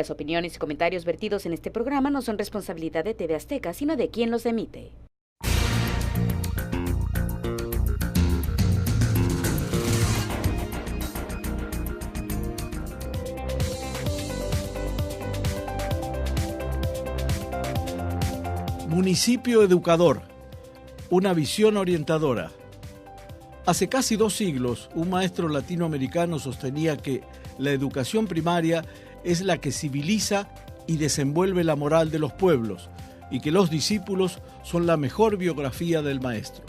Las opiniones y comentarios vertidos en este programa no son responsabilidad de TV Azteca, sino de quien los emite. Municipio educador, una visión orientadora. Hace casi 2 siglos, un maestro latinoamericano sostenía que la educación primaria es la que civiliza y desenvuelve la moral de los pueblos y que los discípulos son la mejor biografía del maestro.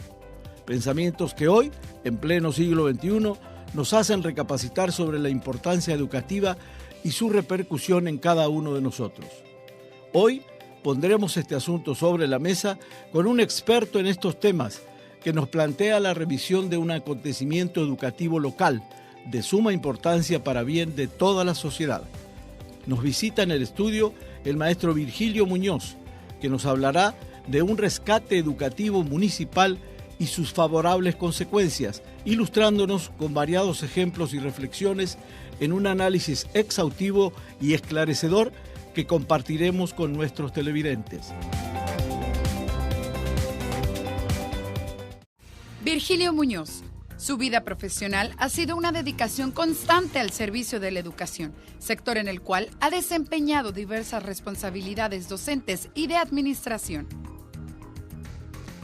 Pensamientos que hoy, en pleno siglo XXI, nos hacen recapacitar sobre la importancia educativa y su repercusión en cada uno de nosotros. Hoy pondremos este asunto sobre la mesa con un experto en estos temas que nos plantea la revisión de un acontecimiento educativo local de suma importancia para bien de toda la sociedad. Nos visita en el estudio el maestro Virgilio Muñoz, que nos hablará de un rescate educativo municipal y sus favorables consecuencias, ilustrándonos con variados ejemplos y reflexiones en un análisis exhaustivo y esclarecedor que compartiremos con nuestros televidentes. Virgilio Muñoz. Su vida profesional ha sido una dedicación constante al servicio de la educación, sector en el cual ha desempeñado diversas responsabilidades docentes y de administración.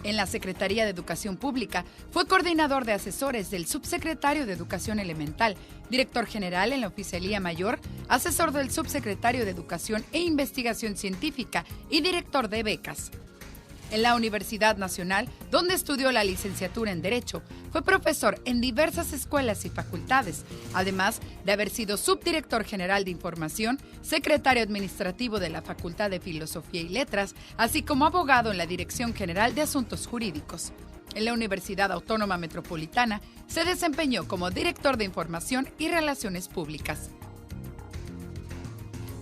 En la Secretaría de Educación Pública fue coordinador de asesores del subsecretario de Educación Elemental, director general en la Oficialía Mayor, asesor del subsecretario de Educación e Investigación Científica y director de becas. En la Universidad Nacional, donde estudió la licenciatura en Derecho, fue profesor en diversas escuelas y facultades, además de haber sido subdirector general de Información, secretario administrativo de la Facultad de Filosofía y Letras, así como abogado en la Dirección General de Asuntos Jurídicos. En la Universidad Autónoma Metropolitana se desempeñó como director de Información y Relaciones Públicas.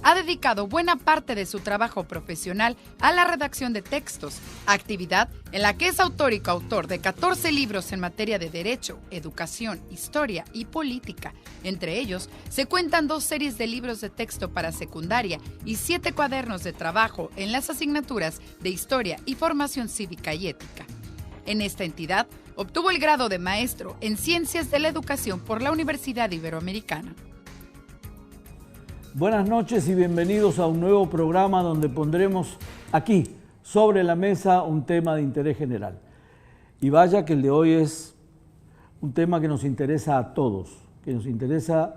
Ha dedicado buena parte de su trabajo profesional a la redacción de textos, actividad en la que es autor y coautor de 14 libros en materia de Derecho, Educación, Historia y Política. Entre ellos, se cuentan 2 series de libros de texto para secundaria y 7 cuadernos de trabajo en las asignaturas de Historia y Formación Cívica y Ética. En esta entidad, obtuvo el grado de maestro en Ciencias de la Educación por la Universidad Iberoamericana. Buenas noches y bienvenidos a un nuevo programa donde pondremos aquí, sobre la mesa, un tema de interés general. Y vaya que el de hoy es un tema que nos interesa a todos, que nos interesa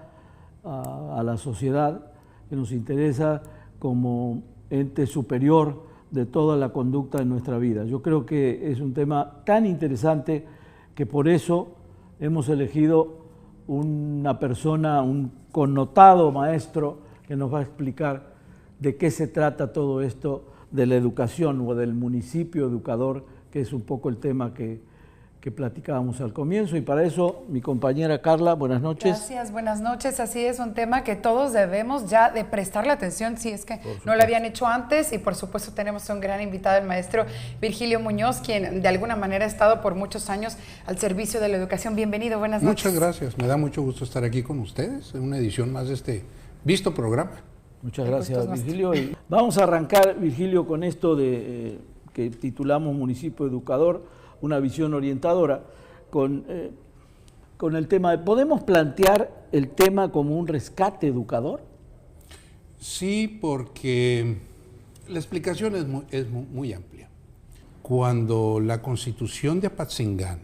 a la sociedad, que nos interesa como ente superior de toda la conducta de nuestra vida. Yo creo que es un tema tan interesante que por eso hemos elegido una persona, un connotado maestro, que nos va a explicar de qué se trata todo esto de la educación o del municipio educador, que es un poco el tema que platicábamos al comienzo. Y para eso, mi compañera Carla, buenas noches. Gracias, buenas noches. Así es, un tema que todos debemos ya de prestarle atención, si es que no lo habían hecho antes. Y por supuesto tenemos un gran invitado, el maestro Virgilio Muñoz, quien de alguna manera ha estado por muchos años al servicio de la educación. Bienvenido, buenas noches. Muchas gracias, me da mucho gusto estar aquí con ustedes en una edición más de este visto programa. Muchas gracias, Virgilio. Y vamos a arrancar, Virgilio, con esto de que titulamos Municipio Educador, una visión orientadora, con el tema de, ¿podemos plantear el tema como un rescate educador? Sí, porque la explicación es muy amplia. Cuando la Constitución de Apatzingán,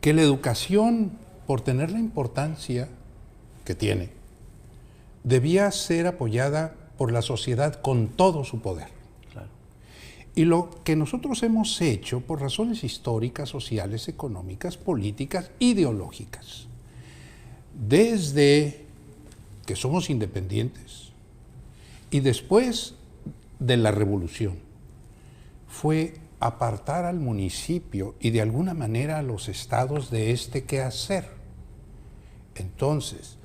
que la educación, por tener la importancia que tiene, debía ser apoyada por la sociedad con todo su poder. Claro. Y lo que nosotros hemos hecho por razones históricas, sociales, económicas, políticas, ideológicas, desde que somos independientes y después de la revolución, fue apartar al municipio y de alguna manera a los estados de este quehacer. Entonces,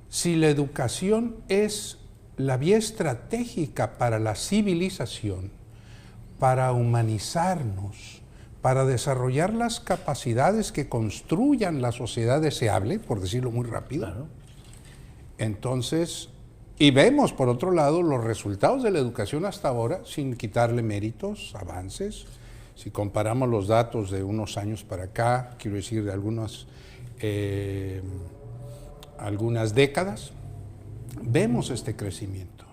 si la educación es la vía estratégica para la civilización, para humanizarnos, para desarrollar las capacidades que construyan la sociedad deseable, por decirlo muy rápido, claro, entonces Y vemos, por otro lado, los resultados de la educación hasta ahora, sin quitarle méritos, avances. Si comparamos los datos de unos años para acá, quiero decir, de algunas décadas, vemos este crecimiento.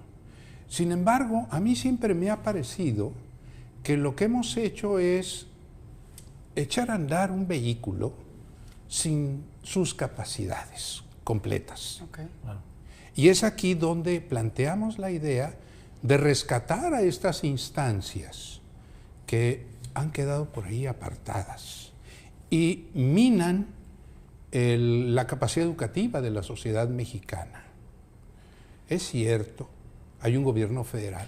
Sin embargo, a mí siempre me ha parecido que lo que hemos hecho es echar a andar un vehículo sin sus capacidades completas. Okay. Y es aquí donde planteamos la idea de rescatar a estas instancias que han quedado por ahí apartadas y minan la capacidad educativa de la sociedad mexicana. Es cierto, hay un gobierno federal,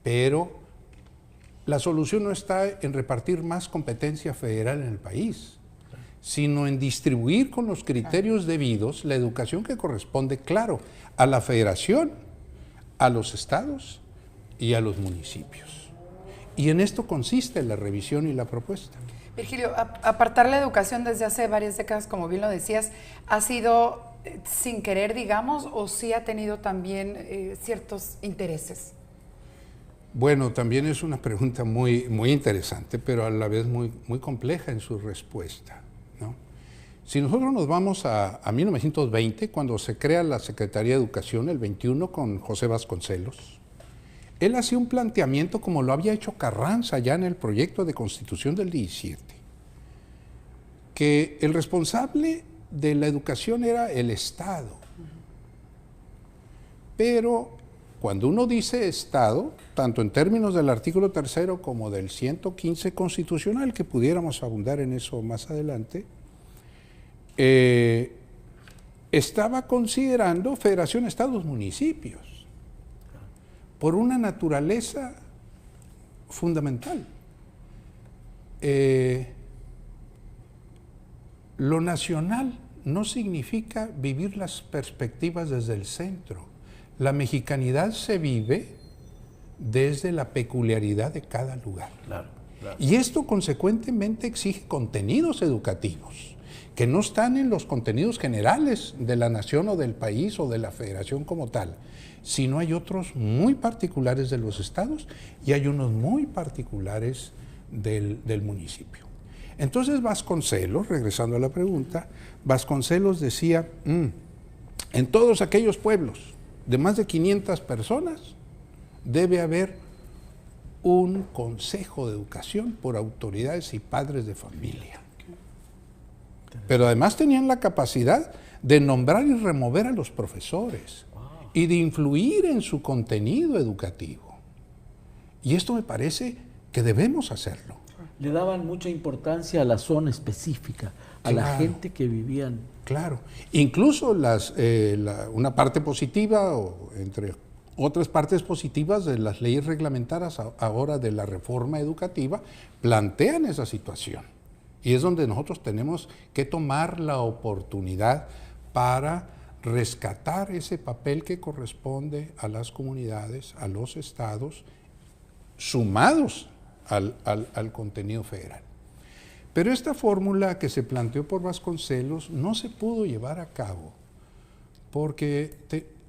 pero la solución no está en repartir más competencia federal en el país, sino en distribuir con los criterios debidos la educación que corresponde, claro, a la federación, a los estados y a los municipios. Y en esto consiste la revisión y la propuesta. Virgilio, apartar la educación desde hace varias décadas, como bien lo decías, ¿ha sido sin querer, digamos, o sí ha tenido también ciertos intereses? Bueno, también es una pregunta muy interesante, pero a la vez muy compleja en su respuesta, ¿no? Si nosotros nos vamos a 1920, cuando se crea la Secretaría de Educación, el 21, con José Vasconcelos, él hacía un planteamiento como lo había hecho Carranza ya en el proyecto de Constitución del 17, que el responsable de la educación era el Estado. Pero cuando uno dice Estado, tanto en términos del artículo 3 como del 115 constitucional, que pudiéramos abundar en eso más adelante, estaba considerando federación, estados, municipios, por una naturaleza fundamental. Lo nacional no significa vivir las perspectivas desde el centro. La mexicanidad se vive desde la peculiaridad de cada lugar. Claro. Y esto consecuentemente exige contenidos educativos que no están en los contenidos generales de la nación o del país o de la federación como tal, sino hay otros muy particulares de los estados y hay unos muy particulares del municipio. Entonces Vasconcelos, regresando a la pregunta, Vasconcelos decía, en todos aquellos pueblos de más de 500 personas debe haber un consejo de educación por autoridades y padres de familia. Pero además tenían la capacidad de nombrar y remover a los profesores y de influir en su contenido educativo. Y esto me parece que debemos hacerlo. Le daban mucha importancia a la zona específica, a la gente que vivían. Claro, incluso una parte positiva, o entre otras partes positivas de las leyes reglamentarias ahora de la reforma educativa, plantean esa situación. Y es donde nosotros tenemos que tomar la oportunidad para rescatar ese papel que corresponde a las comunidades, a los estados, sumados al contenido federal. Pero esta fórmula que se planteó por Vasconcelos no se pudo llevar a cabo porque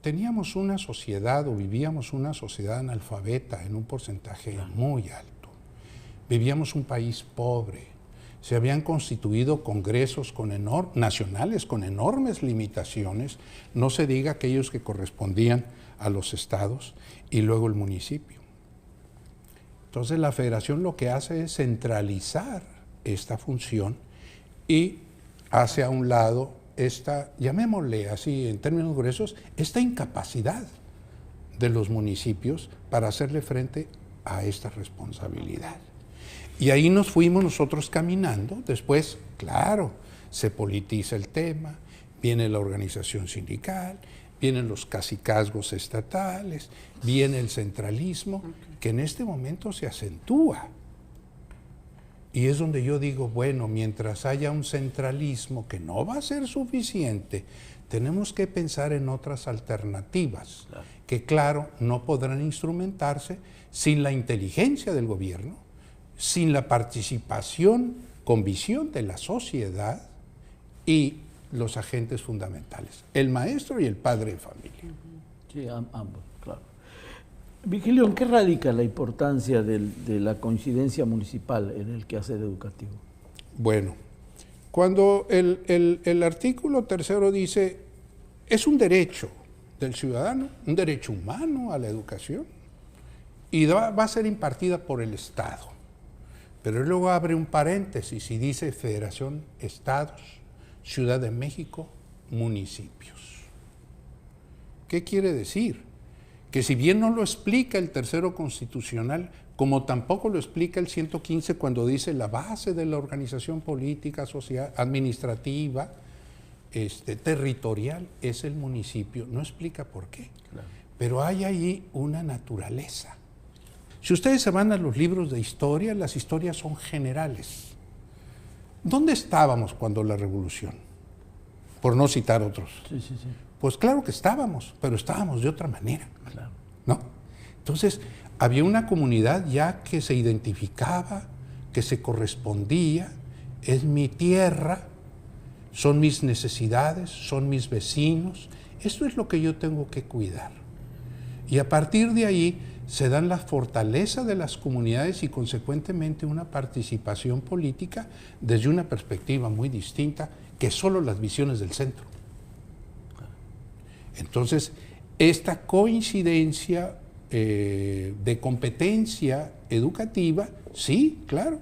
teníamos una sociedad o vivíamos una sociedad analfabeta en un porcentaje muy alto. Vivíamos un país pobre. Se habían constituido congresos nacionales con enormes limitaciones, no se diga aquellos que correspondían a los estados y luego el municipio. Entonces la federación lo que hace es centralizar esta función y hace a un lado esta, llamémosle así en términos gruesos, esta incapacidad de los municipios para hacerle frente a esta responsabilidad. Y ahí nos fuimos nosotros caminando. Después, claro, se politiza el tema, viene la organización sindical, vienen los cacicazgos estatales, viene el centralismo, que en este momento se acentúa. Y es donde yo digo, bueno, mientras haya un centralismo que no va a ser suficiente, tenemos que pensar en otras alternativas, que claro, no podrán instrumentarse sin la inteligencia del gobierno, sin la participación con visión de la sociedad y los agentes fundamentales, el maestro y el padre de familia. Sí, ambos, claro. Vigilio, ¿en qué radica la importancia de la coincidencia municipal en el quehacer educativo? Bueno, cuando el artículo 3 dice, es un derecho del ciudadano, un derecho humano a la educación, y va a ser impartida por el Estado. Pero luego abre un paréntesis y dice Federación, Estados, Ciudad de México, municipios. ¿Qué quiere decir? Que si bien no lo explica el tercero constitucional, como tampoco lo explica el 115 cuando dice la base de la organización política, social, administrativa, territorial, es el municipio. No explica por qué. Claro. Pero hay ahí una naturaleza. Si ustedes se van a los libros de historia, las historias son generales. ¿Dónde estábamos cuando la revolución? Por no citar otros. Sí, sí, sí. Pues claro que estábamos, pero estábamos de otra manera. Claro. ¿No? Entonces, había una comunidad ya que se identificaba, que se correspondía, es mi tierra, son mis necesidades, son mis vecinos, esto es lo que yo tengo que cuidar. Y a partir de ahí se dan la fortaleza de las comunidades y consecuentemente una participación política desde una perspectiva muy distinta que solo las visiones del centro. Entonces, esta coincidencia de competencia educativa, sí, claro,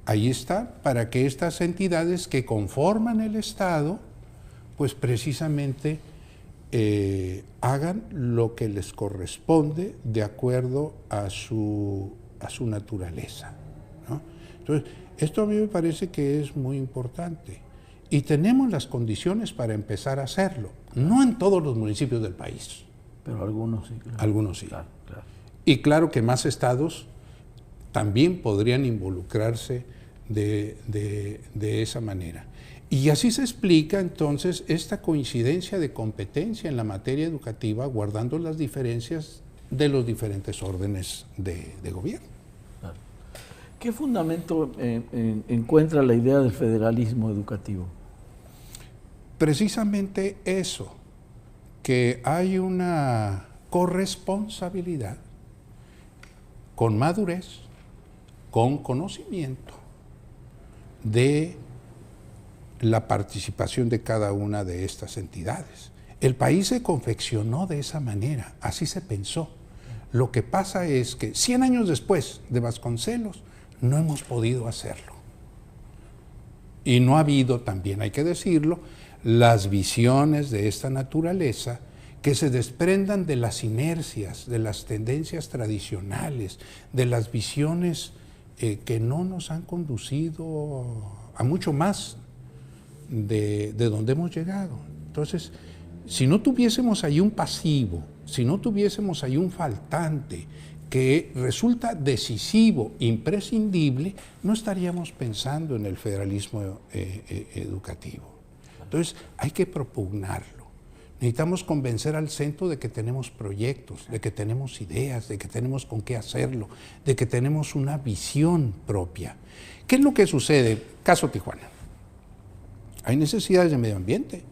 ahí está, para que estas entidades que conforman el Estado, pues precisamente hagan lo que les corresponde de acuerdo a su naturaleza, ¿no? Entonces, esto a mí me parece que es muy importante y tenemos las condiciones para empezar a hacerlo, no en todos los municipios del país. Pero algunos sí. Claro. Algunos sí. Claro, claro. Y claro que más estados también podrían involucrarse de esa manera. Y así se explica entonces esta coincidencia de competencia en la materia educativa, guardando las diferencias de los diferentes órdenes de gobierno. Claro. ¿Qué fundamento encuentra la idea del federalismo educativo? Precisamente eso, que hay una corresponsabilidad con madurez, con conocimiento de la participación de cada una de estas entidades. El país se confeccionó de esa manera, así se pensó. Lo que pasa es que 100 años después de Vasconcelos no hemos podido hacerlo. Y no ha habido, también hay que decirlo, las visiones de esta naturaleza que se desprendan de las inercias, de las tendencias tradicionales, de las visiones que no nos han conducido a mucho más de donde hemos llegado. Entonces, si no tuviésemos ahí un pasivo, si no tuviésemos ahí un faltante que resulta decisivo, imprescindible, no estaríamos pensando en el federalismo educativo. Entonces, hay que propugnarlo. Necesitamos convencer al centro de que tenemos proyectos, de que tenemos ideas, de que tenemos con qué hacerlo, de que tenemos una visión propia. ¿Qué es lo que sucede? Caso Tijuana. Hay necesidades de medio ambiente,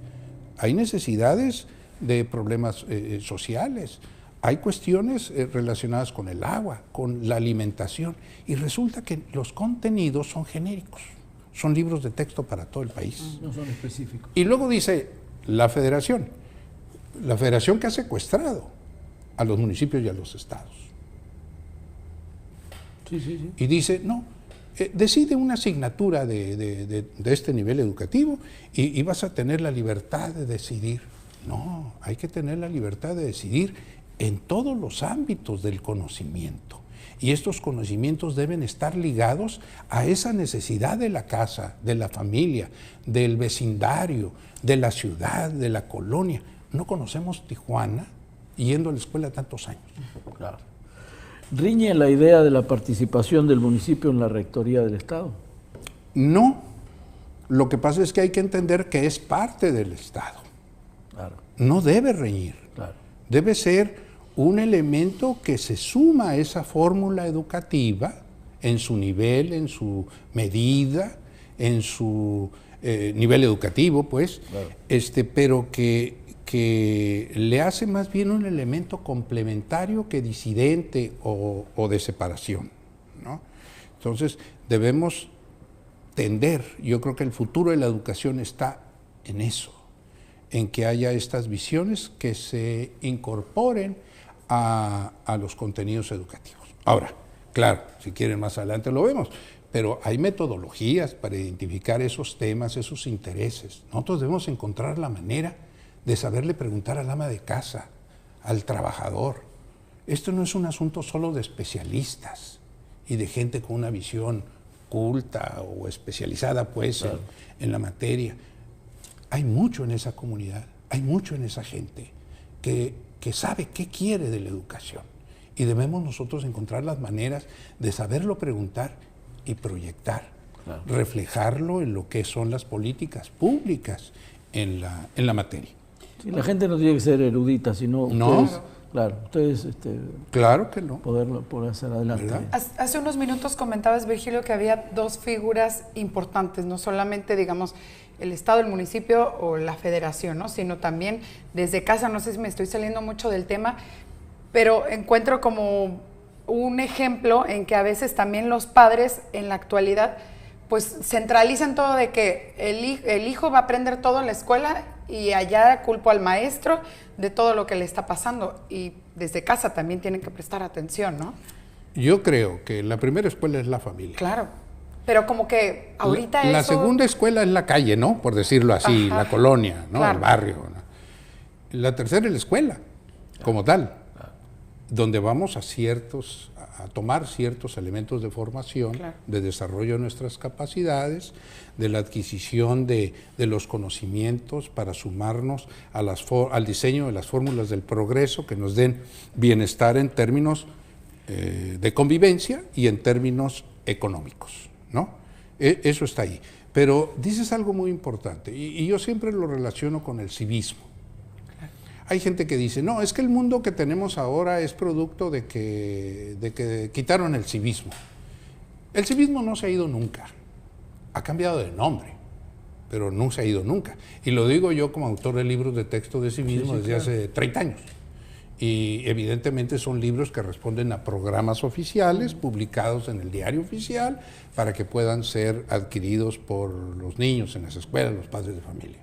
hay necesidades de problemas sociales, hay cuestiones relacionadas con el agua, con la alimentación, y resulta que los contenidos son genéricos, son libros de texto para todo el país. No son específicos. Y luego dice la federación que ha secuestrado a los municipios y a los estados. Sí, sí, sí. Y dice, no, decide una asignatura de este nivel educativo y vas a tener la libertad de decidir. No, hay que tener la libertad de decidir en todos los ámbitos del conocimiento. Y estos conocimientos deben estar ligados a esa necesidad de la casa, de la familia, del vecindario, de la ciudad, de la colonia. No conocemos Tijuana yendo a la escuela tantos años. Claro. ¿Riñe la idea de la participación del municipio en la rectoría del Estado? No. Lo que pasa es que hay que entender que es parte del Estado. Claro. No debe reñir. Claro. Debe ser un elemento que se suma a esa fórmula educativa en su nivel, en su medida, en su nivel educativo, pues, claro. Pero que que le hace más bien un elemento complementario que disidente o de separación, ¿no? Entonces debemos tender, yo creo que el futuro de la educación está en eso, en que haya estas visiones que se incorporen a los contenidos educativos. Ahora, claro, si quieren más adelante lo vemos, pero hay metodologías para identificar esos temas, esos intereses. Nosotros debemos encontrar la manera de saberle preguntar al ama de casa, al trabajador. Esto no es un asunto solo de especialistas y de gente con una visión culta o especializada, pues, claro, en la materia. Hay mucho en esa comunidad, hay mucho en esa gente que sabe qué quiere de la educación. Y debemos nosotros encontrar las maneras de saberlo preguntar y proyectar, claro, reflejarlo en lo que son las políticas públicas en la materia. Sí, la gente no tiene que ser erudita, sino ustedes, claro, ustedes claro que no. Poder hacer adelante. ¿Verdad? Hace unos minutos comentabas, Virgilio, que había dos figuras importantes, no solamente, digamos, el Estado, el municipio o la federación, ¿no? Sino también desde casa. No sé si me estoy saliendo mucho del tema, pero encuentro como un ejemplo en que a veces también los padres en la actualidad pues centralizan todo de que el hijo va a aprender todo en la escuela y allá culpo al maestro de todo lo que le está pasando, y desde casa también tienen que prestar atención, ¿no? Yo creo que la primera escuela es la familia. Claro, pero como que ahorita la segunda escuela es la calle, ¿no? Por decirlo así, la colonia, ¿no? Claro. El barrio, ¿no? La tercera es la escuela, como tal, donde vamos a tomar ciertos elementos de formación, claro, de desarrollo de nuestras capacidades, de la adquisición de los conocimientos para sumarnos al diseño de las fórmulas del progreso que nos den bienestar en términos de convivencia y en términos económicos, ¿no? Eso está ahí. Pero dices algo muy importante, y yo siempre lo relaciono con el civismo. Hay gente que dice, no, es que el mundo que tenemos ahora es producto de que quitaron el civismo. El civismo no se ha ido nunca, ha cambiado de nombre, pero no se ha ido nunca. Y lo digo yo como autor de libros de texto de civismo desde hace 30 años. Y evidentemente son libros que responden a programas oficiales publicados en el diario oficial para que puedan ser adquiridos por los niños en las escuelas, los padres de familia.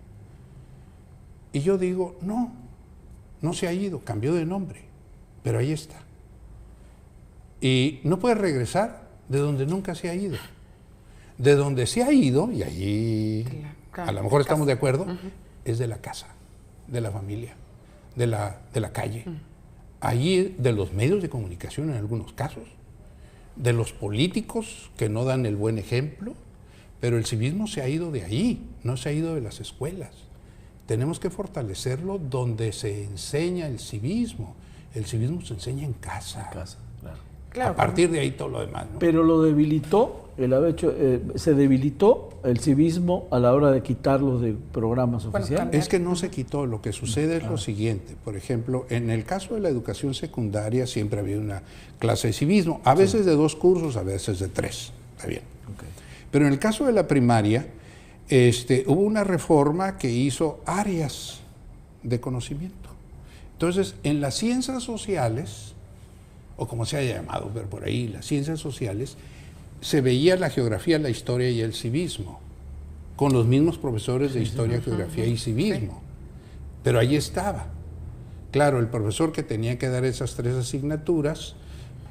Y yo digo, no se ha ido, cambió de nombre, pero ahí está. Y no puede regresar de donde nunca se ha ido. De donde se ha ido, y allí a lo mejor estamos de acuerdo, es de la casa, de la familia, de la calle. Allí de los medios de comunicación en algunos casos, de los políticos que no dan el buen ejemplo, pero el civismo se ha ido de ahí, no se ha ido de las escuelas. Tenemos que fortalecerlo donde se enseña el civismo. El civismo se enseña en casa. En casa, claro. A partir de ahí todo lo demás, ¿no? Pero lo debilitó, se debilitó el civismo a la hora de quitarlo de programas oficiales. Es que no se quitó. Lo que sucede es lo siguiente. Por ejemplo, en el caso de la educación secundaria siempre había una clase de civismo. A veces de 2 cursos, a veces de 3. Está bien. Okay. Pero en el caso de la primaria, hubo una reforma que hizo áreas de conocimiento. Entonces, en las ciencias sociales, o como se haya llamado por ahí, las ciencias sociales, se veía la geografía, la historia y el civismo, con los mismos profesores de historia, geografía y civismo. Pero ahí estaba. Claro, el profesor que tenía que dar esas 3 asignaturas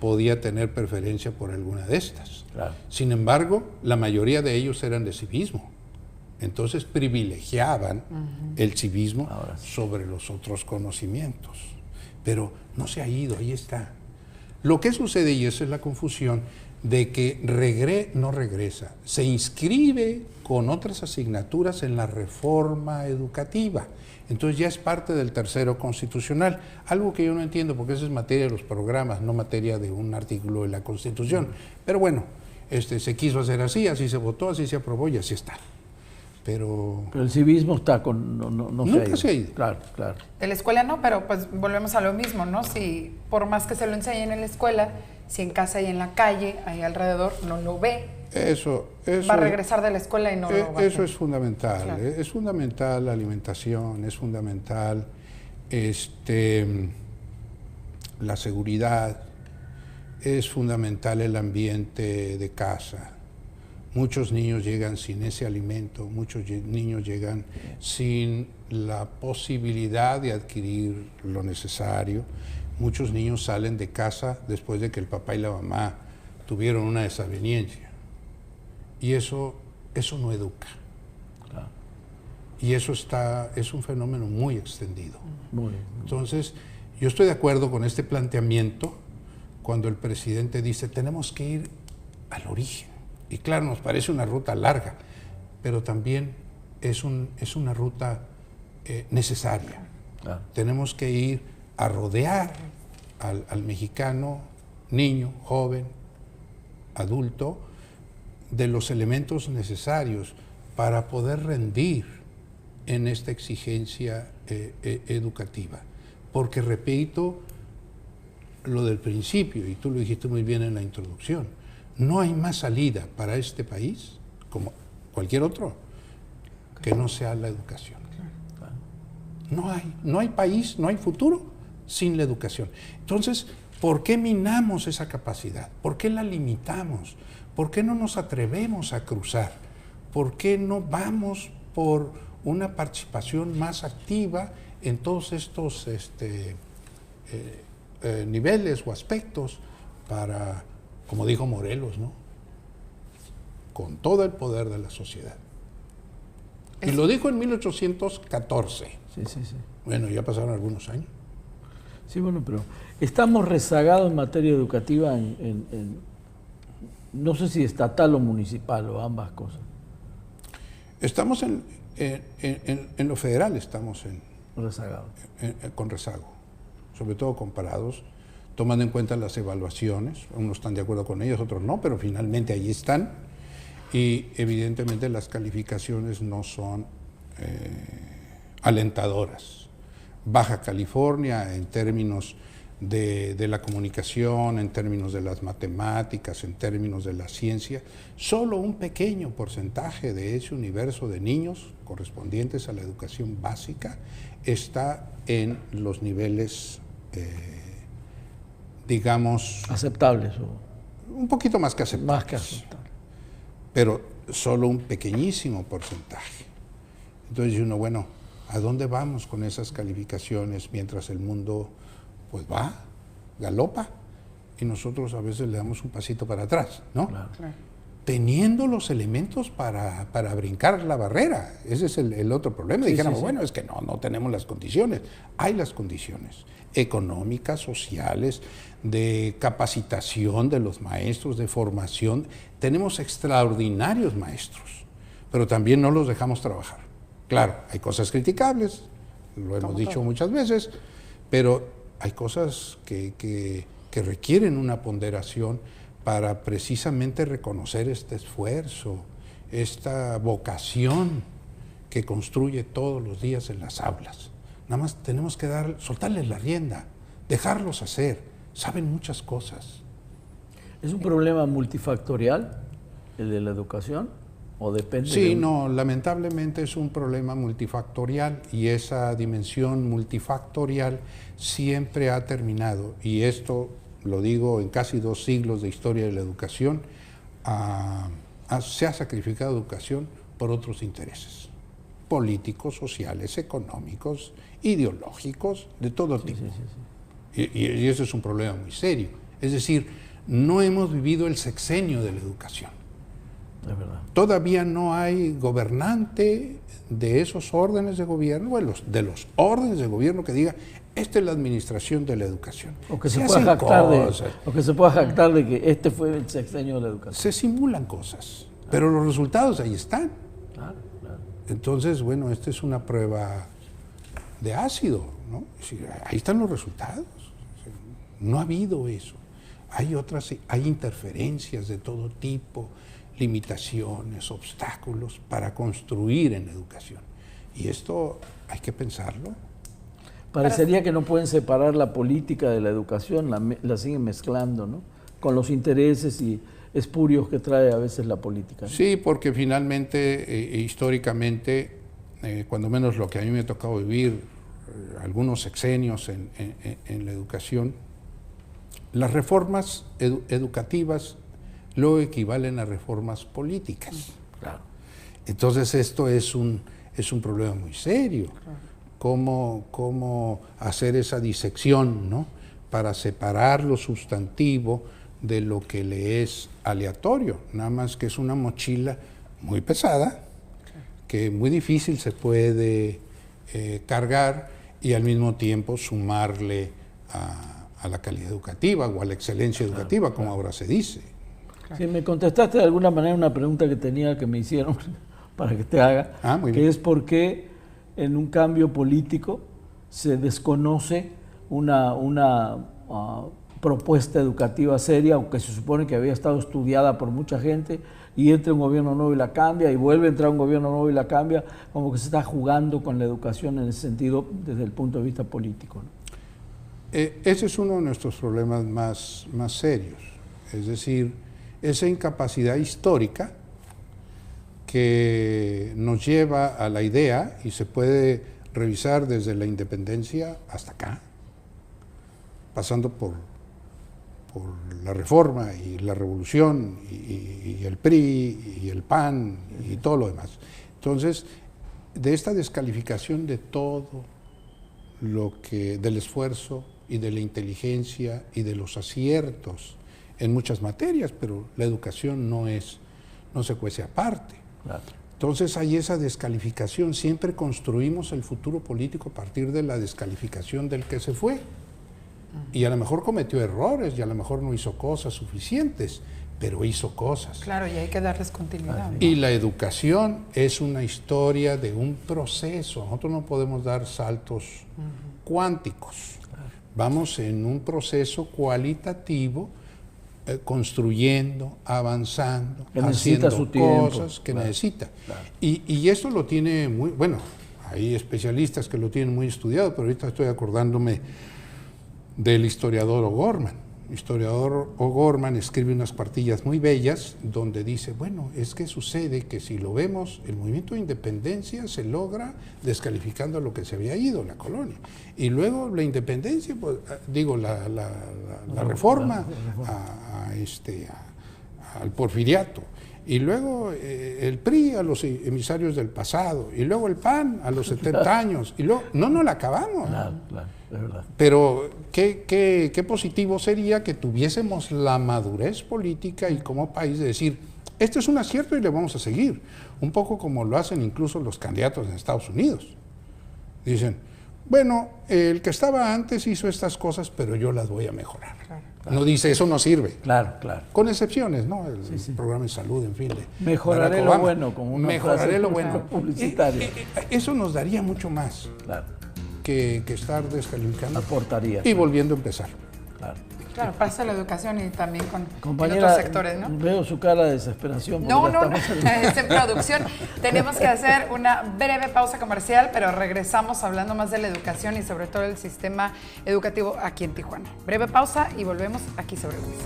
podía tener preferencia por alguna de estas. Claro. Sin embargo, la mayoría de ellos eran de civismo. Entonces privilegiaban el civismo sobre los otros conocimientos. Pero no se ha ido, ahí está. Lo que sucede, y esa es la confusión, de que no regresa, se inscribe con otras asignaturas en la reforma educativa. Entonces ya es parte del tercero constitucional, algo que yo no entiendo porque eso es materia de los programas, no materia de un artículo de la Constitución. Pero bueno, se quiso hacer así se votó, así se aprobó y así está. Pero el civismo está nunca se ha ido. Claro. De la escuela no, pero pues volvemos a lo mismo, ¿no? Si por más que se lo enseñen en la escuela, si en casa y en la calle, ahí alrededor, no lo ve. Eso va a regresar de la escuela y no lo va a hacer. Eso es fundamental. Claro. Es fundamental la alimentación, es fundamental la seguridad, es fundamental el ambiente de casa. Muchos niños llegan sin ese alimento, muchos niños llegan sin la posibilidad de adquirir lo necesario. Muchos niños salen de casa después de que el papá y la mamá tuvieron una desaveniencia. Y eso no educa. Claro. Y eso es un fenómeno muy extendido. Muy bien. Entonces, yo estoy de acuerdo con este planteamiento cuando el presidente dice tenemos que ir al origen. Y claro, nos parece una ruta larga, pero también es una ruta necesaria. Claro. Tenemos que ir a rodear al mexicano, niño, joven, adulto, de los elementos necesarios para poder rendir en esta exigencia educativa. Porque repito lo del principio, y tú lo dijiste muy bien en la introducción, no hay más salida para este país, como cualquier otro, que no sea la educación. No hay país, no hay futuro sin la educación. Entonces, ¿por qué minamos esa capacidad? ¿Por qué la limitamos? ¿Por qué no nos atrevemos a cruzar? ¿Por qué no vamos por una participación más activa en todos estos niveles o aspectos para, como dijo Morelos, ¿no?, con todo el poder de la sociedad? Y lo dijo en 1814. Sí. Bueno, ya pasaron algunos años. Sí, bueno, pero estamos rezagados en materia educativa no sé si estatal o municipal o ambas cosas. Estamos en lo federal, estamos Rezagados. con rezago, sobre todo comparados, tomando en cuenta las evaluaciones. Unos están de acuerdo con ellos, otros no, pero finalmente ahí están. Y evidentemente las calificaciones no son alentadoras. Baja California en términos de la comunicación, en términos de las matemáticas, en términos de la ciencia, solo un pequeño porcentaje de ese universo de niños correspondientes a la educación básica está en los niveles, digamos, aceptables un poquito más que aceptables. Más que aceptables. Pero solo un pequeñísimo porcentaje. Entonces uno, bueno, ¿a dónde vamos con esas calificaciones mientras el mundo pues va, galopa, y nosotros a veces le damos un pasito para atrás, ¿no? Claro. Teniendo los elementos para brincar la barrera? Ese es el otro problema. Sí, Dijéramos, sí. bueno, es que no tenemos las condiciones. Hay las condiciones económicas, sociales, de capacitación de los maestros, de formación. Tenemos extraordinarios maestros, pero también no los dejamos trabajar. Claro, hay cosas criticables, lo hemos dicho muchas veces, pero hay cosas que requieren una ponderación para precisamente reconocer este esfuerzo, esta vocación que construye todos los días en las aulas. Nada más tenemos que soltarles la rienda, dejarlos hacer. Saben muchas cosas. ¿Es un problema multifactorial el de la educación o depende? Sí, no, lamentablemente es un problema multifactorial y esa dimensión multifactorial siempre ha terminado, y esto lo digo en casi 2 siglos de historia de la educación, se ha sacrificado educación por otros intereses políticos, sociales, económicos, ideológicos, de todo tipo. Sí. Y eso es un problema muy serio. Es decir, no hemos vivido el sexenio de la educación. Es verdad. Todavía no hay gobernante de esos órdenes de gobierno, bueno, de los órdenes de gobierno que diga, esta es la administración de la educación. O que se pueda jactar de que este fue el sexenio de la educación. Se simulan cosas, pero los resultados ahí están. Claro. Entonces, bueno, esta es una prueba de ácido, ¿no? Es decir, ahí están los resultados. No ha habido eso. Hay interferencias de todo tipo, limitaciones, obstáculos para construir en la educación. Y esto hay que pensarlo. Parecería que no pueden separar la política de la educación, la siguen mezclando, ¿no? Con los intereses y espurios que trae a veces la política, ¿no? Sí, porque finalmente, históricamente, cuando menos lo que a mí me ha tocado vivir algunos sexenios en la educación, las reformas educativas luego equivalen a reformas políticas. Claro. Entonces esto es un problema muy serio. Cómo hacer esa disección, ¿no?, para separar lo sustantivo de lo que le es aleatorio, nada más que es una mochila muy pesada, que muy difícil se puede cargar y al mismo tiempo sumarle a la calidad educativa o a la excelencia educativa, como ahora se dice. Sí, me contestaste de alguna manera una pregunta que tenía que me hicieron para que te haga, Muy que bien. es por qué en un cambio político se desconoce una propuesta educativa seria, aunque se supone que había estado estudiada por mucha gente, y entra un gobierno nuevo y la cambia, y vuelve a entrar un gobierno nuevo y la cambia, como que se está jugando con la educación en ese sentido desde el punto de vista político, ¿no? Ese es uno de nuestros problemas más serios, es decir, esa incapacidad histórica que nos lleva a la idea, y se puede revisar desde la independencia hasta acá, pasando por la Reforma y la Revolución y el PRI y el PAN y todo lo demás. Entonces, de esta descalificación de todo del esfuerzo y de la inteligencia y de los aciertos en muchas materias, pero la educación no se cuece aparte. Claro. Entonces hay esa descalificación, siempre construimos el futuro político a partir de la descalificación del que se fue. Y a lo mejor cometió errores y a lo mejor no hizo cosas suficientes, pero hizo cosas. Claro, y hay que darles continuidad, ¿no? Y la educación es una historia de un proceso. Nosotros no podemos dar saltos cuánticos. Vamos en un proceso cualitativo, construyendo, avanzando, que necesita haciendo su tiempo, cosas que claro, necesita. claro. Y esto lo tiene muy, bueno, hay especialistas que lo tienen muy estudiado, pero ahorita estoy acordándome del historiador O'Gorman. El historiador O'Gorman escribe unas cuartillas muy bellas donde dice, bueno, es que sucede que si lo vemos, el movimiento de independencia se logra descalificando a lo que se había ido, la colonia. Y luego la independencia, pues, digo, la reforma al porfiriato. Y luego el PRI a los emisarios del pasado. Y luego el PAN a los 70 años. Y luego, no la acabamos. Claro, es verdad. Pero qué positivo sería que tuviésemos la madurez política y como país de decir, esto es un acierto y le vamos a seguir. Un poco como lo hacen incluso los candidatos en Estados Unidos. Dicen, bueno, el que estaba antes hizo estas cosas, pero yo las voy a mejorar. Claro. No dice, eso no sirve. Claro. Con excepciones, ¿no? El Sí. programa de salud, en fin. Mejoraré lo bueno, como una mejoraré lo frase bueno. publicitaria. Eso nos daría mucho más Claro, que estar descalificando aportaría. y volviendo a empezar. Claro. Claro, pasa la educación y también con Compañera, otros sectores, ¿no? veo su cara de desesperación. porque No, ya estamos en- es en producción. Tenemos que hacer una breve pausa comercial, pero regresamos hablando más de la educación y sobre todo el sistema educativo aquí en Tijuana. Breve pausa y volvemos aquí sobre la mesa.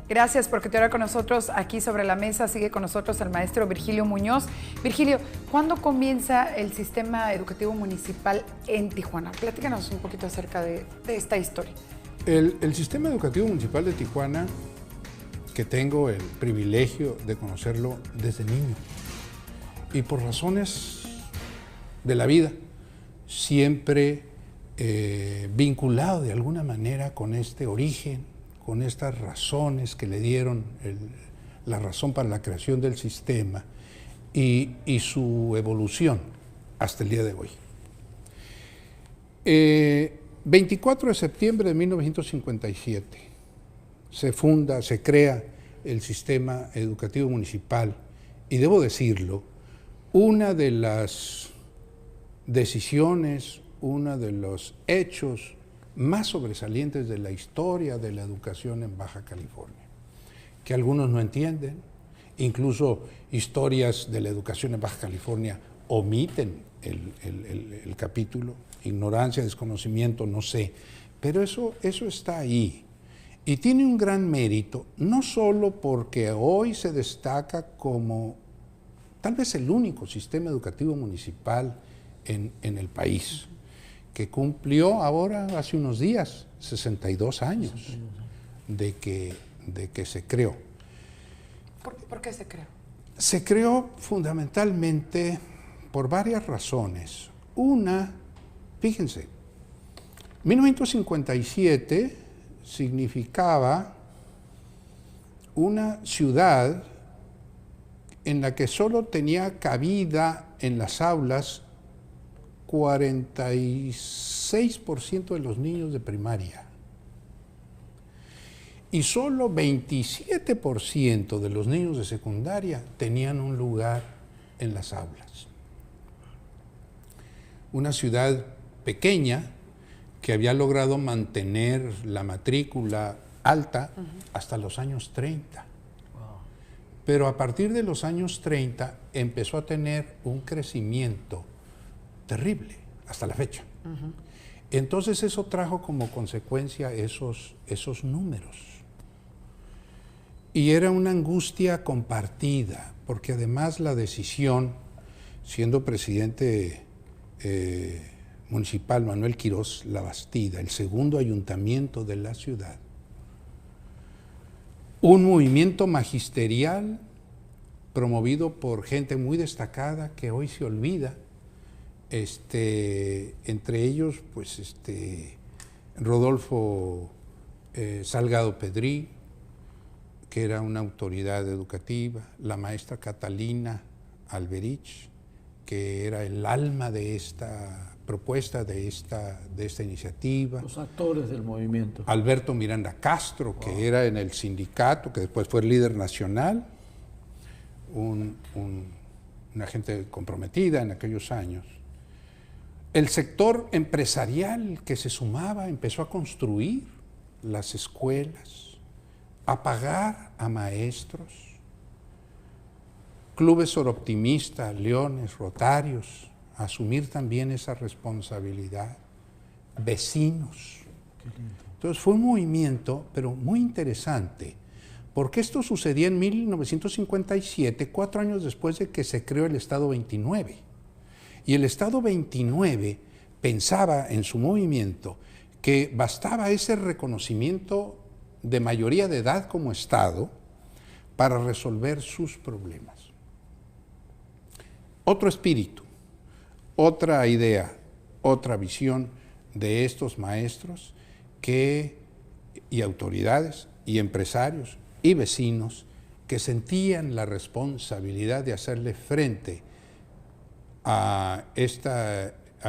Gracias por continuar con nosotros aquí sobre la mesa. Sigue con nosotros el maestro Virgilio Muñoz. Virgilio, ¿cuándo comienza el sistema educativo municipal en Tijuana? Platícanos un poquito acerca de esta historia. El sistema educativo municipal de Tijuana, que tengo el privilegio de conocerlo desde niño, y por razones de la vida, siempre vinculado de alguna manera con este origen, con estas razones que le dieron la razón para la creación del sistema y su evolución hasta el día de hoy. 24 de septiembre de 1957 se crea el sistema educativo municipal y debo decirlo, una de las decisiones, uno de los hechos más sobresalientes de la historia de la educación en Baja California, que algunos no entienden, incluso historias de la educación en Baja California omiten el capítulo, ignorancia, desconocimiento, no sé, pero eso está ahí. Y tiene un gran mérito, no solo porque hoy se destaca como tal vez el único sistema educativo municipal en el país, que cumplió ahora, hace unos días, 62 años de que se creó. ¿Por qué se creó? Se creó fundamentalmente por varias razones. Una, fíjense, 1957 significaba una ciudad en la que solo tenía cabida en las aulas 46% de los niños de primaria y solo 27% de los niños de secundaria tenían un lugar en las aulas. Una ciudad pequeña que había logrado mantener la matrícula alta hasta los años 30. Pero a partir de los años 30 empezó a tener un crecimiento terrible hasta la fecha. Entonces eso trajo como consecuencia esos números. Y era una angustia compartida, porque además la decisión, siendo presidente municipal Manuel Quirós Labastida, el segundo ayuntamiento de la ciudad, un movimiento magisterial promovido por gente muy destacada que hoy se olvida, entre ellos pues Rodolfo Salgado Pedrí, que era una autoridad educativa, la maestra Catalina Alberich, que era el alma de esta propuesta, de esta iniciativa. Los actores del movimiento. Alberto Miranda Castro, que era en el sindicato, que después fue el líder nacional, una gente comprometida en aquellos años. El sector empresarial que se sumaba empezó a construir las escuelas, a pagar a maestros, clubes soroptimistas, leones, rotarios, a asumir también esa responsabilidad, vecinos. Entonces fue un movimiento, pero muy interesante, porque esto sucedía en 1957, 4 años después de que se creó el Estado 29. Y el Estado 29 pensaba en su movimiento que bastaba ese reconocimiento de mayoría de edad como Estado para resolver sus problemas. Otro espíritu, otra idea, otra visión de estos maestros y autoridades y empresarios y vecinos que sentían la responsabilidad de hacerle frente a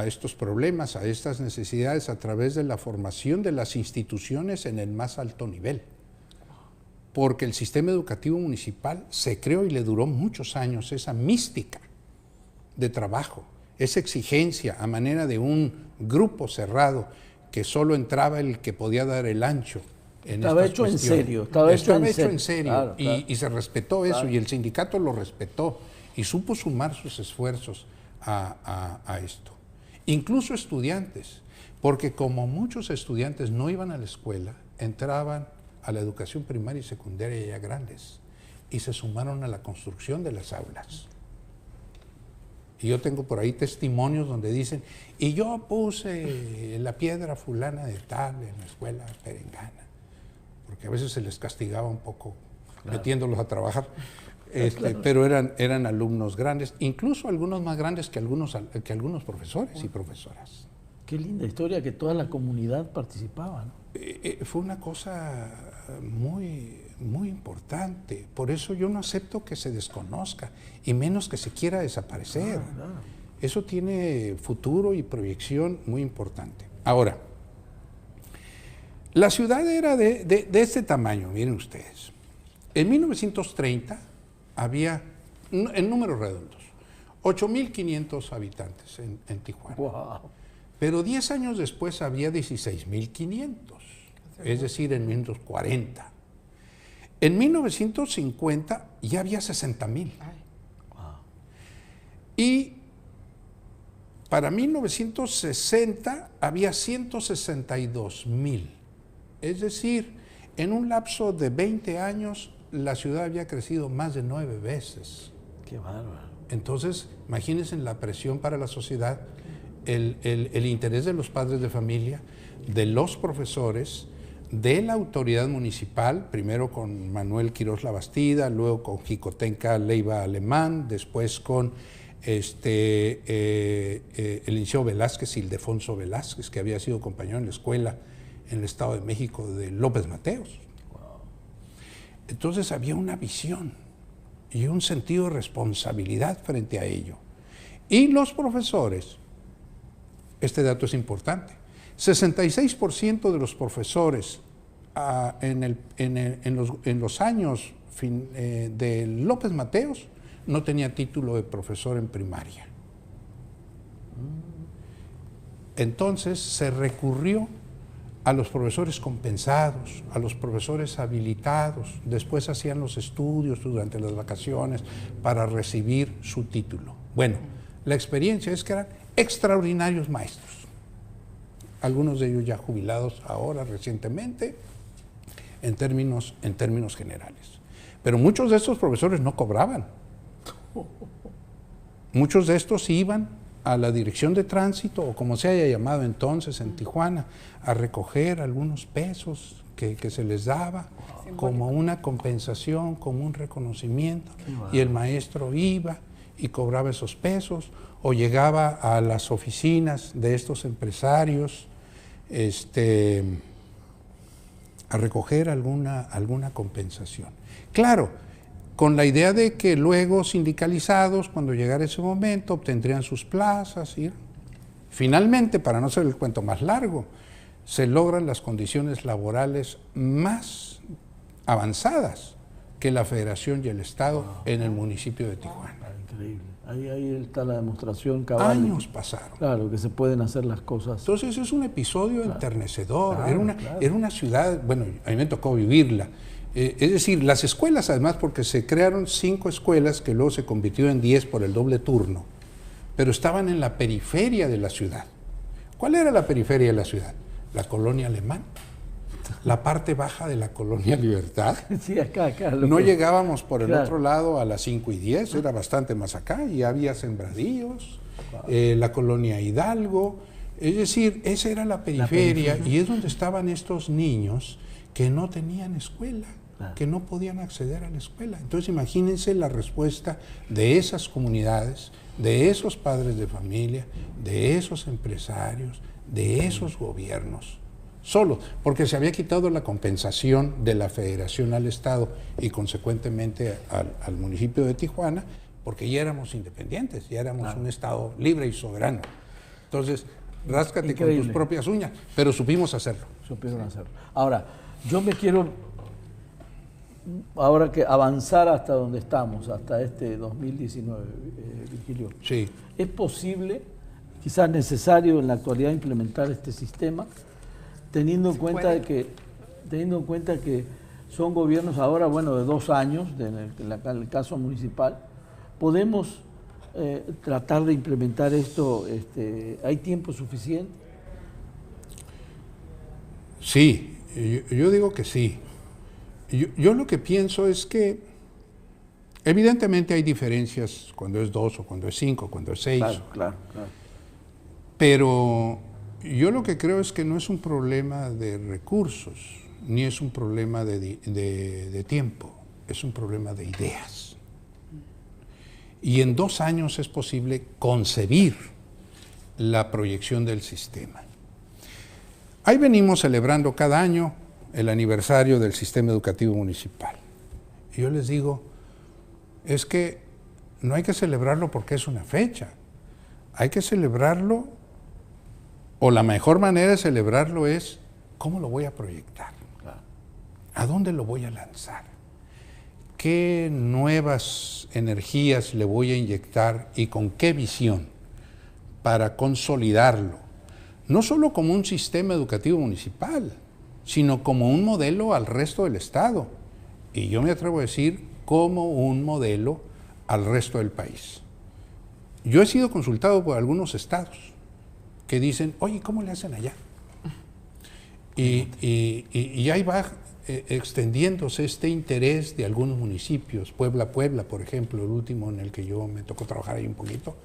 estos problemas, a estas necesidades a través de la formación de las instituciones en el más alto nivel. Porque el sistema educativo municipal se creó y le duró muchos años esa mística de trabajo, esa exigencia a manera de un grupo cerrado que solo entraba el que podía dar el ancho. Estaba hecho en serio. Estaba hecho en serio. Claro, y se respetó eso, y el sindicato lo respetó y supo sumar sus esfuerzos a esto. Incluso estudiantes, porque como muchos estudiantes no iban a la escuela, entraban a la educación primaria y secundaria ya grandes y se sumaron a la construcción de las aulas. Y yo tengo por ahí testimonios donde dicen, y yo puse la piedra fulana de tal en la escuela perengana, porque a veces se les castigaba un poco metiéndolos a trabajar. Pero eran alumnos grandes, incluso algunos más grandes que algunos profesores y profesoras. Qué linda historia, que toda la comunidad participaba, ¿no? Fue una cosa muy, muy importante. Por eso yo no acepto que se desconozca, y menos que se quiera desaparecer. Claro. Eso tiene futuro y proyección muy importante. Ahora, la ciudad era de este tamaño, miren ustedes. En 1930 había, en números redondos, 8.500 habitantes en Tijuana. Wow. Pero 10 años después había 16.500, es decir, en 1940. En 1950 ya había 60.000. Y Para 1960 había 162,000. Es decir, en un lapso de 20 años, la ciudad había crecido más de 9 veces. Qué bárbaro. Entonces, imagínense la presión para la sociedad, el interés de los padres de familia, de los profesores, de la autoridad municipal, primero con Manuel Quirós Labastida, luego con Jicotenca Leiva Alemán, después con el Liceo Velázquez, Ildefonso Velázquez, que había sido compañero en la escuela en el Estado de México de López Mateos. Entonces había una visión y un sentido de responsabilidad frente a ello. Y los profesores, este dato es importante, 66% de los profesores en los años de López Mateos no tenía título de profesor en primaria. Entonces se recurrió a los profesores compensados, a los profesores habilitados, después hacían los estudios durante las vacaciones para recibir su título. Bueno, la experiencia es que eran extraordinarios maestros, algunos de ellos ya jubilados ahora recientemente, en términos generales. Pero muchos de estos profesores no cobraban. Muchos de estos iban a la dirección de tránsito, o como se haya llamado entonces en Tijuana, a recoger algunos pesos que se les daba como una compensación, como un reconocimiento, y el maestro iba y cobraba esos pesos, o llegaba a las oficinas de estos empresarios a recoger alguna compensación. Claro, con la idea de que luego sindicalizados, cuando llegara ese momento, obtendrían sus plazas. Y finalmente, para no hacer el cuento más largo, se logran las condiciones laborales más avanzadas que la Federación y el Estado en el municipio de Tijuana. Increíble. Ahí está la demostración cabal. Años pasaron. Claro, que se pueden hacer las cosas. Entonces es un episodio enternecedor. Claro, era una ciudad, bueno, a mí me tocó vivirla. Es decir, las escuelas, además, porque se crearon 5 escuelas que luego se convirtió en 10 por el doble turno, pero estaban en la periferia de la ciudad. ¿Cuál era la periferia de la ciudad? La colonia Alemán, la parte baja de la colonia Libertad. Sí, acá. No llegábamos por el otro lado a las 5:10, era bastante más acá, y había sembradíos, la colonia Hidalgo. Es decir, esa era la periferia, y es donde estaban estos niños que no tenían escuela, que no podían acceder a la escuela. Entonces imagínense la respuesta de esas comunidades, de esos padres de familia, de esos empresarios, de esos gobiernos, solo porque se había quitado la compensación de la Federación al Estado y consecuentemente al municipio de Tijuana, porque ya éramos independientes, ya éramos un Estado libre y soberano. Entonces, ráscate con tus propias uñas, pero supimos hacerlo. Supieron hacerlo. Ahora, yo me quiero, ahora que avanzar hasta donde estamos, hasta este 2019, Virgilio. Sí. ¿Es posible, quizás necesario en la actualidad, implementar este sistema, teniendo en cuenta que son gobiernos ahora, bueno, de 2 años, en el caso municipal? ¿Podemos tratar de implementar esto? ¿Hay tiempo suficiente? Sí, yo digo que sí. Yo lo que pienso es que evidentemente hay diferencias cuando es 2 o cuando es 5, cuando es 6. Claro. Pero yo lo que creo es que no es un problema de recursos, ni es un problema de tiempo, es un problema de ideas. Y en 2 años es posible concebir la proyección del sistema. Ahí venimos celebrando cada año el aniversario del sistema educativo municipal. Y yo les digo, es que no hay que celebrarlo porque es una fecha, hay que celebrarlo, o la mejor manera de celebrarlo es, ¿cómo lo voy a proyectar? ¿A dónde lo voy a lanzar? ¿Qué nuevas energías le voy a inyectar y con qué visión para consolidarlo? No solo como un sistema educativo municipal, sino como un modelo al resto del Estado. Y yo me atrevo a decir, como un modelo al resto del país. Yo he sido consultado por algunos estados que dicen, oye, ¿cómo le hacen allá? Y ahí va extendiéndose este interés de algunos municipios, Puebla, por ejemplo, el último en el que yo me tocó trabajar ahí un poquito,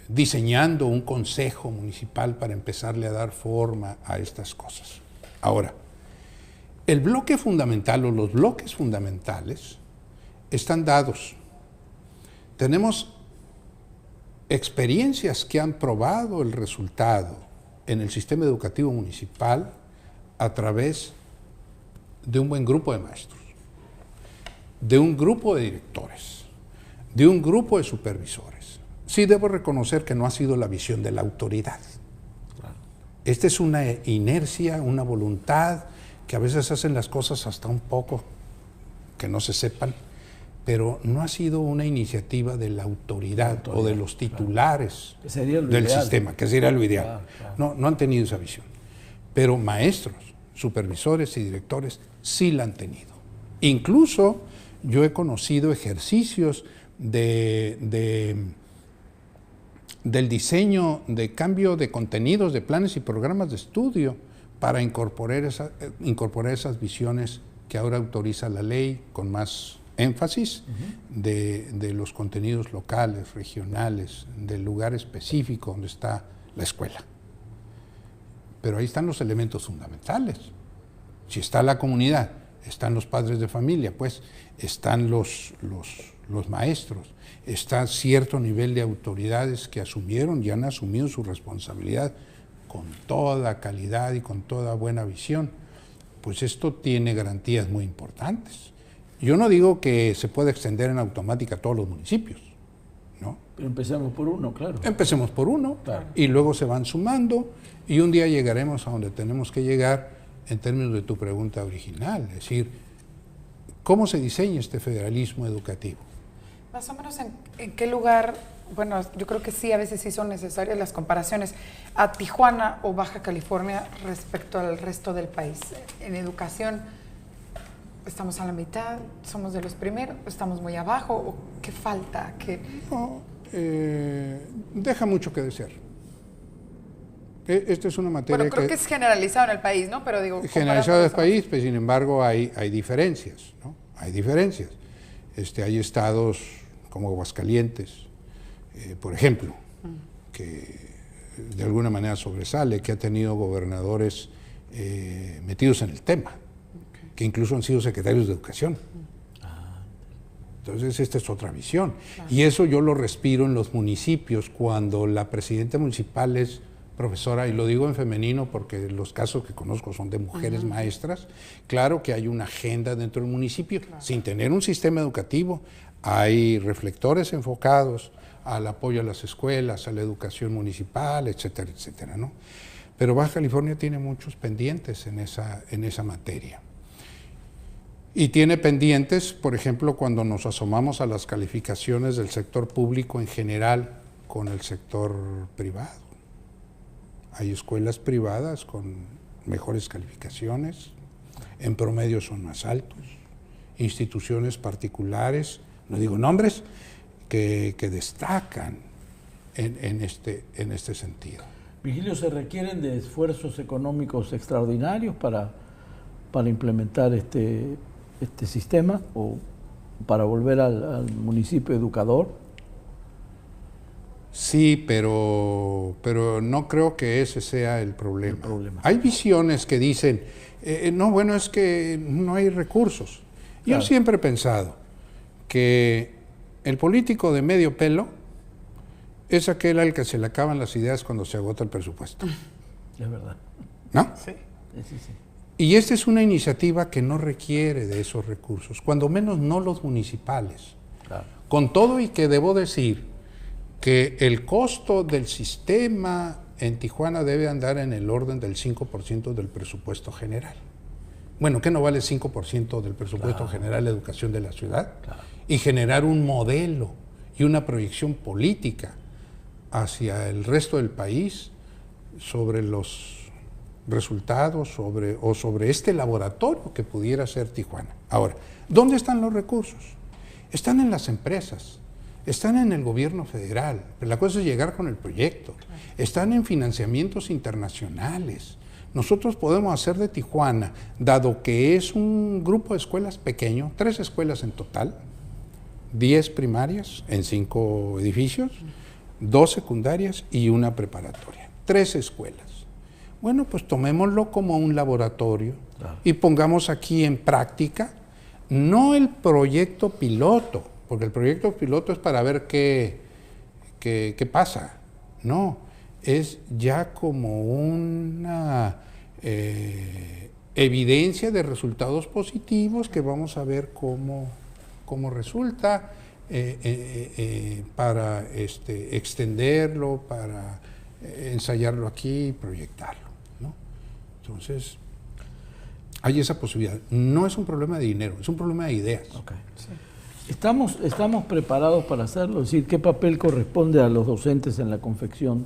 diseñando un consejo municipal para empezarle a dar forma a estas cosas. Ahora, el bloque fundamental o los bloques fundamentales están dados. Tenemos experiencias que han probado el resultado en el sistema educativo municipal a través de un buen grupo de maestros, de un grupo de directores, de un grupo de supervisores. Sí debo reconocer que no ha sido la visión de la autoridad. Esta es una inercia, una voluntad, que a veces hacen las cosas hasta un poco que no se sepan, pero no ha sido una iniciativa de la autoridad o de los titulares del sistema, que sería lo ideal. No han tenido esa visión. Pero maestros, supervisores y directores sí la han tenido. Incluso yo he conocido ejercicios del diseño de cambio de contenidos, de planes y programas de estudio para incorporar esas visiones que ahora autoriza la ley con más énfasis de los contenidos locales, regionales, del lugar específico donde está la escuela. Pero ahí están los elementos fundamentales. Si está la comunidad, están los padres de familia, pues están los maestros, está cierto nivel de autoridades que asumieron y han asumido su responsabilidad con toda calidad y con toda buena visión. Pues esto tiene garantías muy importantes. Yo no digo que se pueda extender en automática a todos los municipios, ¿no? Pero empecemos por uno, claro. Empecemos por uno, claro. Y luego se van sumando y un día llegaremos a donde tenemos que llegar en términos de tu pregunta original, es decir, ¿cómo se diseña este federalismo educativo? Más o menos en qué lugar, bueno, yo creo que sí, a veces sí son necesarias las comparaciones a Tijuana o Baja California respecto al resto del país. En educación, ¿estamos a la mitad? ¿Somos de los primeros? ¿Estamos muy abajo? ¿O qué falta? No, deja mucho que desear. Esta es una materia bueno, creo que es generalizado en el país, ¿no? Pero digo, generalizado en el país, pues sin embargo hay diferencias, ¿no? Hay diferencias. Hay estados como Aguascalientes, por ejemplo, que de alguna manera sobresale, que ha tenido gobernadores metidos en el tema, que incluso han sido secretarios de educación. Entonces esta es otra visión. Y eso yo lo respiro en los municipios, cuando la presidenta municipal es profesora, y lo digo en femenino porque los casos que conozco son de mujeres maestras. Claro que hay una agenda dentro del municipio, sin tener un sistema educativo. Hay reflectores enfocados al apoyo a las escuelas, a la educación municipal, etcétera, etcétera, ¿no? Pero Baja California tiene muchos pendientes en esa materia. Y tiene pendientes, por ejemplo, cuando nos asomamos a las calificaciones del sector público en general con el sector privado. Hay escuelas privadas con mejores calificaciones, en promedio son más altos, instituciones particulares, no digo nombres, que destacan en este sentido. Vigilio, ¿se requieren de esfuerzos económicos extraordinarios para implementar este sistema o para volver al municipio educador? Sí, pero no creo que ese sea el problema. Hay visiones que dicen, no, bueno, es que no hay recursos. Yo siempre he pensado que el político de medio pelo es aquel al que se le acaban las ideas cuando se agota el presupuesto. Es verdad. ¿No? Sí. Y esta es una iniciativa que no requiere de esos recursos, cuando menos no los municipales. Claro. Con todo y que debo decir que el costo del sistema en Tijuana debe andar en el orden del 5% del presupuesto general. Bueno, ¿qué no vale el 5% del presupuesto general de educación de la ciudad? Claro. Y generar un modelo y una proyección política hacia el resto del país sobre los resultados, sobre este laboratorio que pudiera ser Tijuana. Ahora, ¿dónde están los recursos? están en las empresas, están en el gobierno federal, pero la cosa es llegar con el proyecto, están en financiamientos internacionales. Nosotros podemos hacer de Tijuana, dado que es un grupo de escuelas pequeño, 3 escuelas en total, 10 primarias en 5 edificios, 2 secundarias y 1 preparatoria, 3 escuelas. Bueno, pues tomémoslo como un laboratorio y pongamos aquí en práctica, no el proyecto piloto, porque el proyecto piloto es para ver qué pasa, no, es ya como una evidencia de resultados positivos que vamos a ver cómo resulta para extenderlo, para ensayarlo aquí y proyectarlo, ¿no? Entonces, hay esa posibilidad. No es un problema de dinero, es un problema de ideas. Okay. Sí. ¿Estamos preparados para hacerlo? Es decir, ¿qué papel corresponde a los docentes en la confección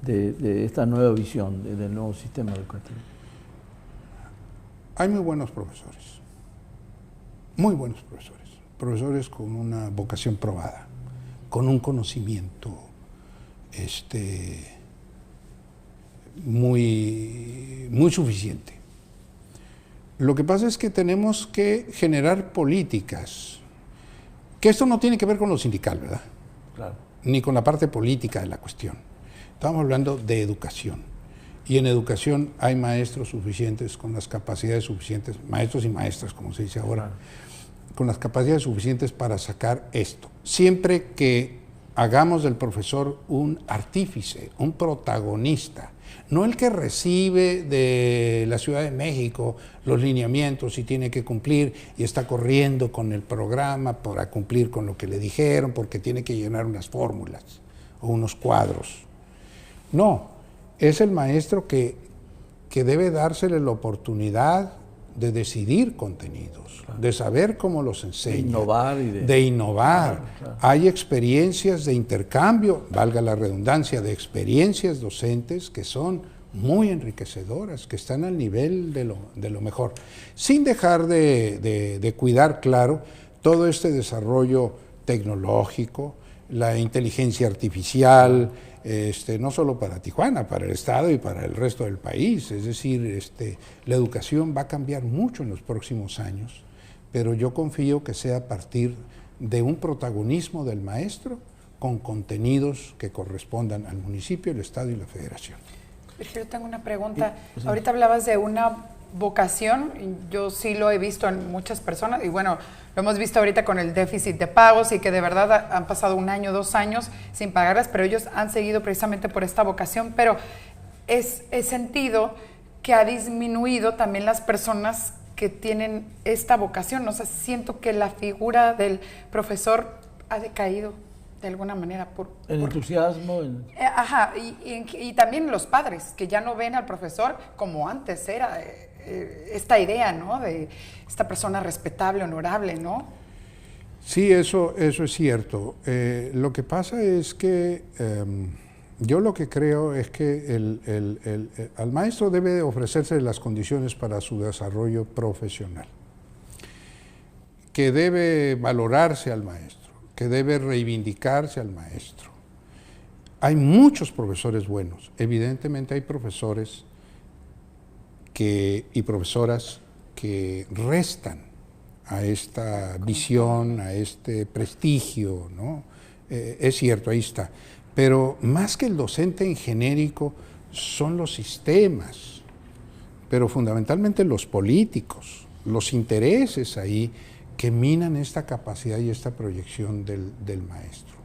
de esta nueva visión, del nuevo sistema educativo? Hay muy buenos profesores con una vocación probada, con un conocimiento muy suficiente. Lo que pasa es que tenemos que generar políticas, que esto no tiene que ver con lo sindical, ¿verdad? Claro. Ni con la parte política de la cuestión. Estamos hablando de educación. Y en educación hay maestros suficientes, con las capacidades suficientes, maestros y maestras, como se dice ahora, con las capacidades suficientes para sacar esto. Siempre que hagamos del profesor un artífice, un protagonista, no el que recibe de la Ciudad de México los lineamientos y tiene que cumplir y está corriendo con el programa para cumplir con lo que le dijeron porque tiene que llenar unas fórmulas o unos cuadros. No, es el maestro que debe dársele la oportunidad de decidir contenidos, claro, de saber cómo los enseña, de innovar. Claro. Hay experiencias de intercambio, valga la redundancia, de experiencias docentes que son muy enriquecedoras, que están al nivel de lo mejor, sin dejar de cuidar, claro, todo este desarrollo tecnológico, la inteligencia artificial, no solo para Tijuana, para el Estado y para el resto del país. Es decir, la educación va a cambiar mucho en los próximos años, pero yo confío que sea a partir de un protagonismo del maestro con contenidos que correspondan al municipio, el Estado y la Federación. Virgilio, tengo una pregunta. Sí. Ahorita hablabas de una vocación, yo sí lo he visto en muchas personas, y bueno, lo hemos visto ahorita con el déficit de pagos y que de verdad han pasado 1 año, 2 años sin pagarlas, pero ellos han seguido precisamente por esta vocación, pero he sentido que ha disminuido también las personas que tienen esta vocación. O sea, siento que la figura del profesor ha decaído de alguna manera. El entusiasmo. Ajá, y también los padres, que ya no ven al profesor como antes era, esta idea, ¿no? De esta persona respetable, honorable, ¿no? Sí, eso es cierto. Lo que pasa es que yo lo que creo es que al maestro debe ofrecerse las condiciones para su desarrollo profesional, que debe valorarse al maestro, que debe reivindicarse al maestro. Hay muchos profesores buenos, evidentemente hay profesores y profesoras que restan a esta visión, a este prestigio, ¿no? Es cierto, ahí está. Pero más que el docente en genérico, son los sistemas, pero fundamentalmente los políticos, los intereses ahí que minan esta capacidad y esta proyección del maestro.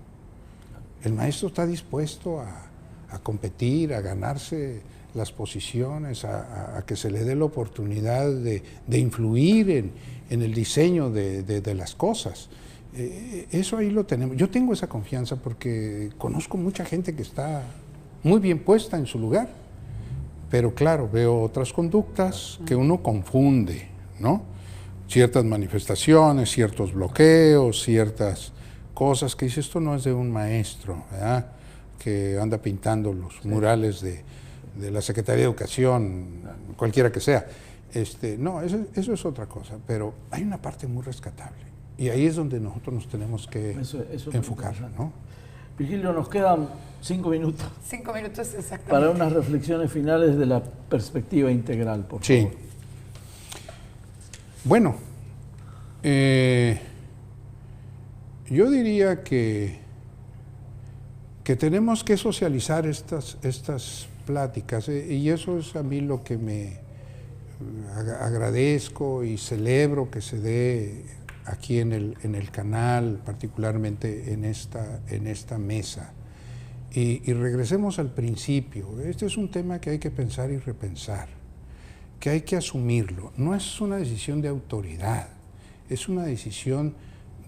El maestro está dispuesto a competir, a ganarse las posiciones, a que se le dé la oportunidad de influir en el diseño de las cosas. Eso ahí lo tenemos. Yo tengo esa confianza porque conozco mucha gente que está muy bien puesta en su lugar, pero claro, veo otras conductas que uno confunde, ¿no? Ciertas manifestaciones, ciertos bloqueos, ciertas cosas que dice, esto no es de un maestro, ¿verdad?, que anda pintando los murales de la Secretaría de Educación, cualquiera que sea. No, eso es otra cosa, pero hay una parte muy rescatable. Y ahí es donde nosotros nos tenemos que Eso enfocar, ¿no? Virgilio, nos quedan 5 minutos 5 minutos exactamente. para unas reflexiones finales de la perspectiva integral, por favor. Sí. Bueno, yo diría que tenemos que socializar estas pláticas, y eso es a mí lo que me agradezco y celebro que se dé aquí en el canal, particularmente en esta mesa. Y regresemos al principio. Este es un tema que hay que pensar y repensar, que hay que asumirlo. No es una decisión de autoridad, es una decisión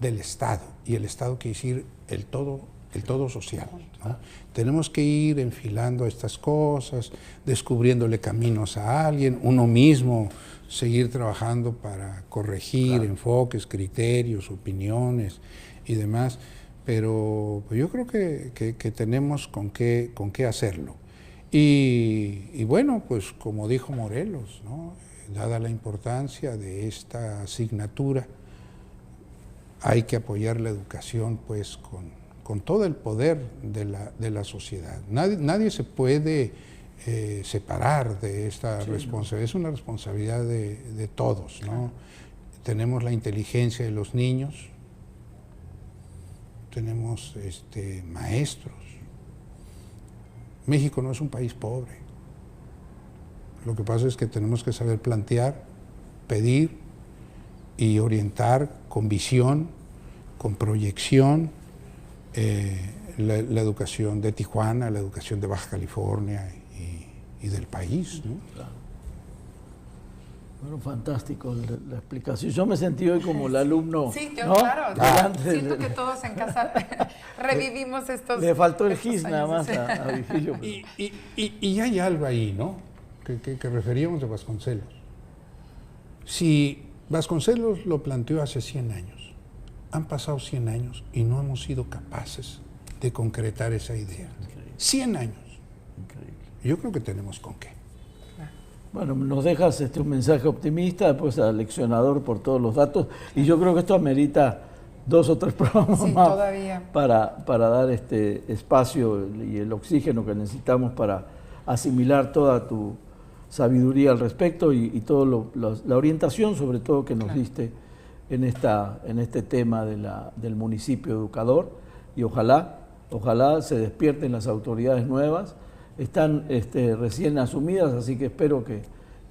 del Estado, y el Estado quiere decir el todo social, ¿no? Tenemos que ir enfilando estas cosas, descubriéndole caminos a alguien, uno mismo seguir trabajando para corregir enfoques, criterios, opiniones y demás, pero yo creo que tenemos con qué hacerlo. Y bueno, pues como dijo Morelos, ¿no? Dada la importancia de esta asignatura, hay que apoyar la educación pues con todo el poder de la sociedad. Nadie se puede separar de esta responsabilidad, es una responsabilidad de todos, ¿no? Tenemos la inteligencia de los niños, tenemos maestros. México no es un país pobre. Lo que pasa es que tenemos que saber plantear, pedir y orientar con visión, con proyección, la educación de Tijuana, la educación de Baja California y del país, ¿no? Claro. Bueno, fantástico la explicación. Yo me sentí hoy como el alumno. Sí, yo, ¿no? claro. Siento que todos en casa revivimos estos. Le faltó el estos gis años, nada más sí. a Virgilio. Y hay algo ahí, ¿no? Que referíamos de Vasconcelos. Si Vasconcelos lo planteó hace 100 años, han pasado 100 años y no hemos sido capaces de concretar esa idea. Increíble. 100 años. Increíble. Yo creo que tenemos con qué. Bueno, nos dejas un mensaje optimista, pues aleccionador por todos los datos, y yo creo que esto amerita 2 o 3 programas Sí, más todavía. para dar este espacio y el oxígeno que necesitamos para asimilar toda tu sabiduría al respecto y toda la orientación sobre todo que nos diste en este tema del municipio educador, y ojalá se despierten las autoridades nuevas. Están recién asumidas, así que espero que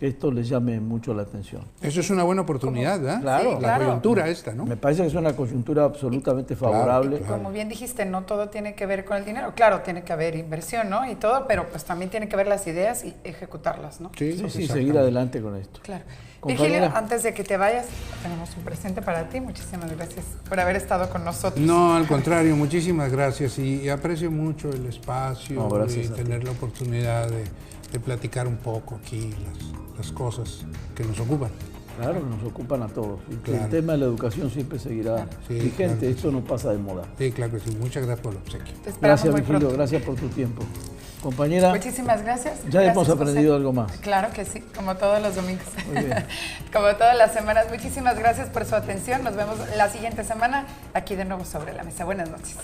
esto les llame mucho la atención. Eso es una buena oportunidad, ¿verdad? Claro. Sí, La claro. coyuntura esta, ¿no? Me parece que es una coyuntura absolutamente favorable. Claro. Como bien dijiste, no todo tiene que ver con el dinero. Claro, tiene que haber inversión, ¿no? Y todo, pero pues también tiene que ver las ideas y ejecutarlas, ¿no? Sí, exactamente. seguir adelante con esto. Claro. Compañera. Virgilio, antes de que te vayas, tenemos un presente para ti. Muchísimas gracias por haber estado con nosotros. No, al contrario, muchísimas gracias, y aprecio mucho el espacio No, gracias y a ti. tener la oportunidad de platicar un poco aquí las cosas que nos ocupan. Claro que nos ocupan a todos. Y que Claro. el tema de la educación siempre seguirá Sí, vigente. claro que Esto no pasa de moda. Sí, claro que sí. Muchas gracias por el obsequio. Te esperamos Gracias, muy Virgilio. pronto. Gracias por tu tiempo. Compañera, Muchísimas gracias. ya hemos Gracias, aprendido José. algo más. Claro que sí, como todos los domingos. Muy bien. Como todas las semanas. Muchísimas gracias por su atención. Nos vemos la siguiente semana aquí de nuevo sobre la mesa. Buenas noches.